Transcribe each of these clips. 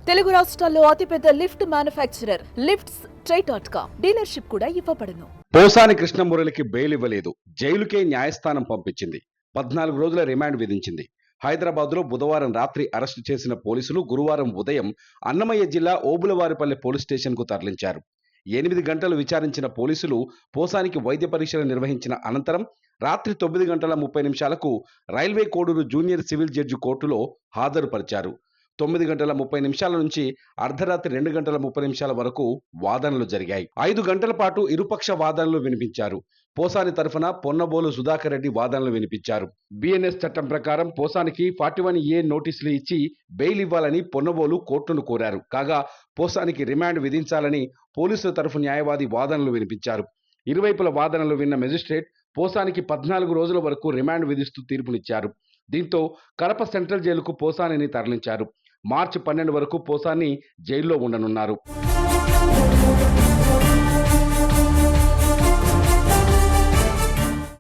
తెలుగు రాష్ట్రాల్లో అతిపెద్ద lift manufacturer lifts ట్రై.com dealership కూడా ఇవ్వబడును. పోసాని కృష్ణమురళికి బెయిల్ ఇవ్వలేదు. జైలుకే న్యాయస్థానం పంపించింది. 14 రోజుల రిమాండ్ విధించింది. హైదరాబాద్లో బుధవారం రాత్రి అరెస్టు చేసిన పోలీసులు గురువారం ఉదయం అన్నమయ్య జిల్లా ఓబులవారిపల్లె పోలీస్ స్టేషన్కు తరలించారు. 8 గంటలు విచారించిన పోలీసులు పోసానికి వైద్య పరీక్షలు నిర్వహించిన అనంతరం రాత్రి 9 గంటల 30 నిమిషాలకు railway Koduru junior civil judge కోర్టులో హాజరుపరిచారు. 9 గంటల 30 నిమిషాల నుంచి అర్ధరాత్రి 2 గంటల 30 నిమిషాల వరకు వాదనలు జరిగాయి. 5 గంటల పాటు ఇరుపక్ష వాదనలు వినిపించారు. పోసాని తరఫున పొన్నబోలు సుధాకర్ రెడ్డి వాదనలు వినిపించారు. బిఎన్ఎస్ చట్టం ప్రకారం పోసానికి 41A నోటీసులు ఇచ్చి బెయిల్ ఇవ్వాలని పొన్నబోలు కోర్టును కోరారు. కాగా పోసానికి రిమాండ్ విధించాలని పోలీసుల తరఫు న్యాయవాది వాదనలు వినిపించారు. ఇరువైపుల వాదనలు విన్న మెజిస్ట్రేట్ పోసానికి 14 రోజుల వరకు రిమాండ్ విధిస్తూ తీర్పునిచ్చారు. దీంతో కడప సెంట్రల్ జైలుకు పోసానిని తరలించారు. మార్చి 12 వరకు పోసాని జైల్లో ఉండనున్నారు.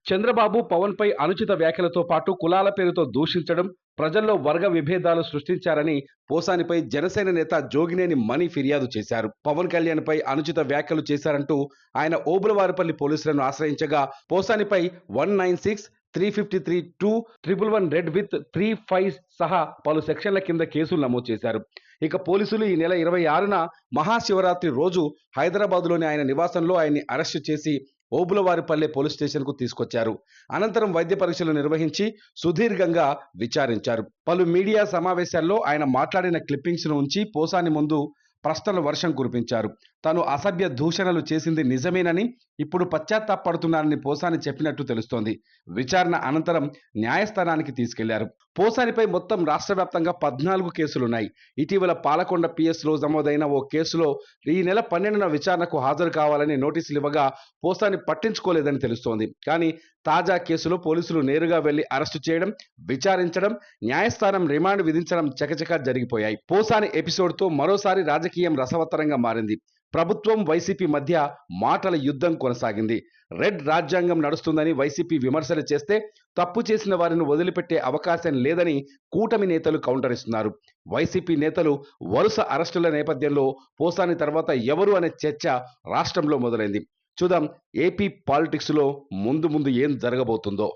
చంద్రబాబు పవన్ పై అనుచిత వ్యాఖ్యలతో పాటు కులాల పేరుతో దూషించడం, ప్రజల్లో వర్గ విభేదాలు సృష్టించారని పోసానిపై జనసేన నేత జోగినేని మణి ఫిర్యాదు చేశారు. పవన్ కళ్యాణ్ పై అనుచిత వ్యాఖ్యలు చేశారంటూ ఆయన ఓబులవారిపల్లి పోలీసులను ఆశ్రయించగా పోసానిపై 196, 353, 2, 111 రెడ్ విత్ 35 సహా పలు సెక్షన్ల కింద కేసులు నమోదు చేశారు. ఇక పోలీసులు ఈ నెల 26న మహాశివరాత్రి రోజు హైదరాబాద్లోని ఆయన నివాసంలో ఆయన్ని అరెస్టు చేసి ఓబులవారిపల్లె పోలీస్ స్టేషన్కు తీసుకొచ్చారు. అనంతరం వైద్య పరీక్షలు నిర్వహించి సుదీర్ఘంగా విచారించారు. పలు మీడియా సమావేశాల్లో ఆయన మాట్లాడిన క్లిప్పింగ్స్ను ఉంచి పోసాని ముందు ప్రశ్నల వర్షం కురిపించారు. తాను అసభ్య దూషణలు చేసింది నిజమేనని, ఇప్పుడు పశ్చాత్తాపడుతున్నానని పోసాని చెప్పినట్టు తెలుస్తోంది. విచారణ అనంతరం న్యాయస్థానానికి తీసుకెళ్లారు. పోసానిపై మొత్తం రాష్ట్ర వ్యాప్తంగా 14 కేసులున్నాయి. ఇటీవల పాలకొండ పిఎస్లో నమోదైన ఓ కేసులో ఈ నెల 12న విచారణకు హాజరు కావాలని నోటీసులు ఇవ్వగా పోసాని పట్టించుకోలేదని తెలుస్తోంది. కానీ తాజా కేసులో పోలీసులు నేరుగా వెళ్లి అరెస్టు చేయడం, విచారించడం, న్యాయస్థానం రిమాండ్ విధించడం చకచకా జరిగిపోయాయి. పోసాని ఎపిసోడ్తో మరోసారి రాజకీయం రసవత్తరంగా మారింది. ప్రభుత్వం వైసీపీ మధ్య మాటల యుద్ధం కొనసాగింది. రెడ్ రాజ్యాంగం నడుస్తుందని వైసీపీ విమర్శలు చేస్తే తప్పు చేసిన వారిని వదిలిపెట్టే అవకాశం లేదని కూటమి నేతలు కౌంటర్ ఇస్తున్నారు. వైసీపీ నేతలు వరుస అరెస్టుల నేపథ్యంలో పోసాని తర్వాత ఎవరు అనే చర్చ రాష్ట్రంలో మొదలైంది. చూద్దాం ఏపీ పాలిటిక్స్లో ముందు ఏం జరగబోతుందో.